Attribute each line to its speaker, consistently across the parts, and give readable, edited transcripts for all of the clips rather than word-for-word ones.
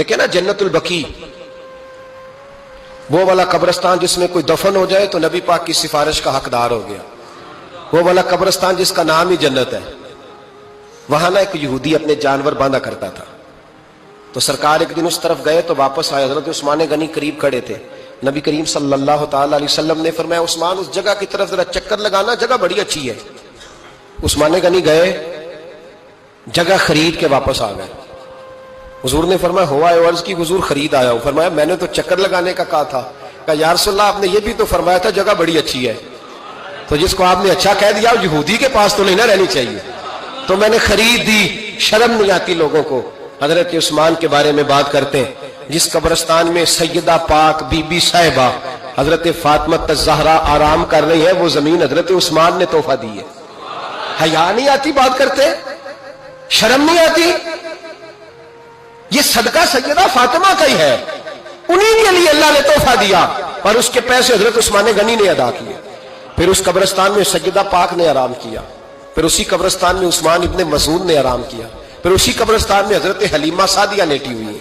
Speaker 1: دیکھیں نا جنت البقیع، وہ والا قبرستان جس میں کوئی دفن ہو جائے تو نبی پاک کی سفارش کا حقدار ہو گیا، وہ والا قبرستان جس کا نام ہی جنت ہے۔ وہاں نا ایک یہودی اپنے جانور باندھا کرتا تھا، تو سرکار ایک دن اس طرف گئے تو واپس آئے، حضرت عثمان غنی قریب کھڑے تھے، نبی کریم صلی اللہ تعالی علیہ وسلم نے فرمایا عثمان اس جگہ کی طرف ذرا چکر لگانا، جگہ بڑی اچھی ہے۔ عثمان غنی گئے، جگہ خرید کے واپس آ گئے۔ حضور نے فرمایا ہوا ہے عرض کی حضور خرید آیا ہوں۔ فرمایا میں نے تو چکر لگانے کا کہا تھا۔ کہا یا رسول اللہ آپ نے یہ بھی تو فرمایا تھا جگہ بڑی اچھی ہے، تو جس کو آپ نے اچھا کہہ دیا یہودی کے پاس تو نہیں نہ رہنی چاہیے، تو میں نے خرید دی۔ شرم نہیں آتی لوگوں کو۔ حضرت عثمان کے بارے میں بات کرتے ہیں، جس قبرستان میں سیدہ پاک بی بی صاحبہ حضرت فاطمہ الزہرا آرام کر رہی ہے، وہ زمین حضرت عثمان نے تحفہ دی ہے۔ حیا نہیں آتی بات کرتے؟ شرم نہیں آتی؟ یہ صدقہ سیدہ فاطمہ کا ہی ہے، انہی کے لیے اللہ نے تحفہ دیا، اور اس کے پیسے حضرت عثمان غنی نے ادا کیے۔ پھر اس قبرستان میں سیدہ پاک نے آرام کیا، پھر اسی قبرستان میں عثمان ابن مسعود نے آرام کیا، پھر اسی قبرستان میں حضرت حلیمہ سعدیہ لیٹی ہوئی ہے،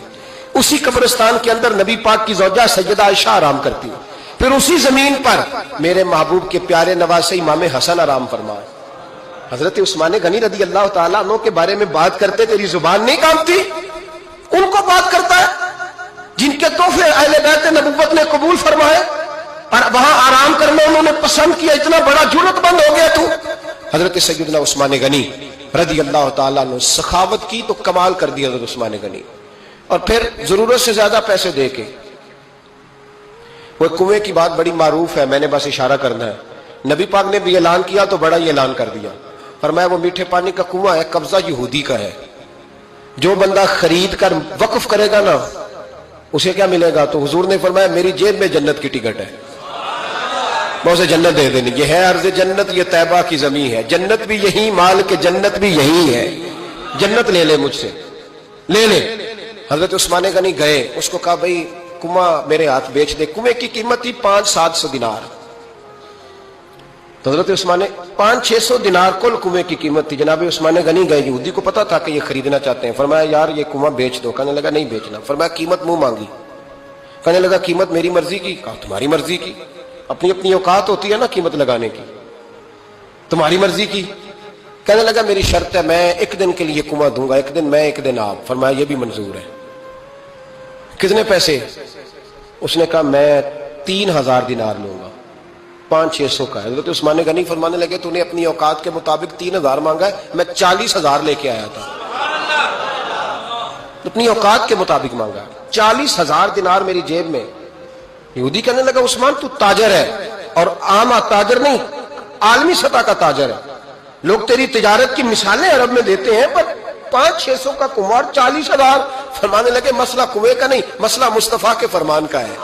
Speaker 1: اسی قبرستان کے اندر نبی پاک کی زوجہ سیدہ عائشہ آرام کرتی ہے، پھر اسی زمین پر میرے محبوب کے پیارے نواسے امام حسن آرام فرمائے۔ حضرت عثمان غنی رضی اللہ تعالیٰ عنہ کے بارے میں بات کرتے تیری زبان نہیں کانپتی؟ ان کو بات کرتا ہے جن کے تحفے اہل بیت نبوت نے قبول فرمائے، اور وہاں آرام کرنا انہوں نے پسند کیا، اتنا بڑا جرت بند ہو گیا تو۔ حضرت سیدنا عثمان غنی رضی اللہ تعالیٰ عنہ سخاوت کی تو کمال کر دیا حضرت عثمان غنی، اور پھر ضرورت سے زیادہ پیسے دے کے۔ وہ کنویں کی بات بڑی معروف ہے، میں نے بس اشارہ کرنا ہے، نبی پاک نے بھی اعلان کیا تو بڑا ہی اعلان کر دیا، فرمایا وہ میٹھے پانی کا کنواں ہے، قبضہ یہودی کا ہے، جو بندہ خرید کر وقف کرے گا نا اسے کیا ملے گا؟ تو حضور نے فرمایا میری جیب میں جنت کی ٹکٹ ہے، میں اسے جنت دے دینی۔ یہ ہے عرض جنت، یہ طیبہ کی زمین ہے، جنت بھی یہی، مال کے جنت بھی یہی ہے، جنت لے لے مجھ سے، لے لے۔ حضرت عثمان غنی گئے، اس کو کہا بھئی کنواں میرے ہاتھ بیچ دے۔ کنویں کی قیمت تھی 500-700 دینار، تو حضرت عثمان 500-600 دینار کل کنویں کی قیمت تھی۔ جناب عثمان غنی گئے، یہودی کو پتا تھا کہ یہ خریدنا چاہتے ہیں، فرمایا یار یہ کنواں بیچ دو۔ کہنے لگا نہیں بیچنا۔ فرمایا قیمت منہ مانگی، کہنے لگا قیمت میری مرضی کی۔ کہا تمہاری مرضی کی؟ اپنی اپنی اوقات ہوتی ہے نا قیمت لگانے کی، تمہاری مرضی کی۔ کہنے لگا میری شرط ہے میں ایک دن کے لیے کنواں دوں گا، ایک دن میں ایک دن آپ۔ فرمایا یہ بھی منظور ہے۔ کتنے پیسے؟ اس نے کہا میں 3000 دینار لوں گا، 500-600 کا ہے۔ حضرت عثمان غنی فرمانے لگے تو نے اپنی اوقات کے مطابق 3000 مانگا ہے، میں 40,000 لے کے آیا تھا، اپنی اوقات کے مطابق مانگا، 40,000 دینار میری جیب میں۔ یہودی کہنے لگا عثمان تو تاجر ہے، اور عام تاجر نہیں، عالمی سطح کا تاجر ہے، لوگ تیری تجارت کی مثالیں عرب میں دیتے ہیں، پر 500-600 کا کنواں 40,000۔ فرمانے لگے مسئلہ کنویں کا نہیں، مسئلہ مصطفیٰ کے فرمان کا ہے،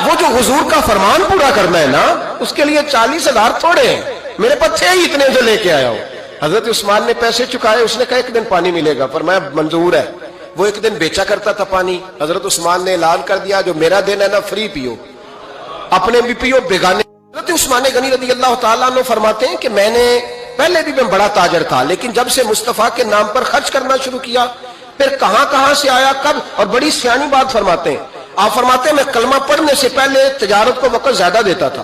Speaker 1: وہ جو حضور کا فرمان پورا کرنا ہے نا اس کے لیے 40,000 تھوڑے ہیں، میرے پاس تھے ہی اتنے جو لے کے آیا ہوں۔ حضرت عثمان نے پیسے چکائے، اس نے کہا ایک دن پانی ملے گا، فرمایا منظور ہے۔ وہ ایک دن بیچا کرتا تھا پانی، حضرت عثمان نے اعلان کر دیا جو میرا دن ہے نا فری پیو، اپنے بھی پیو بیگانے۔ حضرت عثمان غنی رضی اللہ تعالیٰ عنہ فرماتے ہیں کہ میں نے پہلے بھی میں بڑا تاجر تھا، لیکن جب سے مصطفیٰ کے نام پر خرچ کرنا شروع کیا، پھر کہاں کہاں سے آیا کب، اور بڑی سیانی بات فرماتے ہیں، آپ فرماتے ہیں میں کلمہ پڑھنے سے پہلے تجارت کو وقت زیادہ دیتا تھا،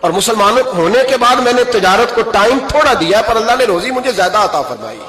Speaker 1: اور مسلمان ہونے کے بعد میں نے تجارت کو ٹائم تھوڑا دیا، پر اللہ نے روزی مجھے زیادہ عطا فرمائی۔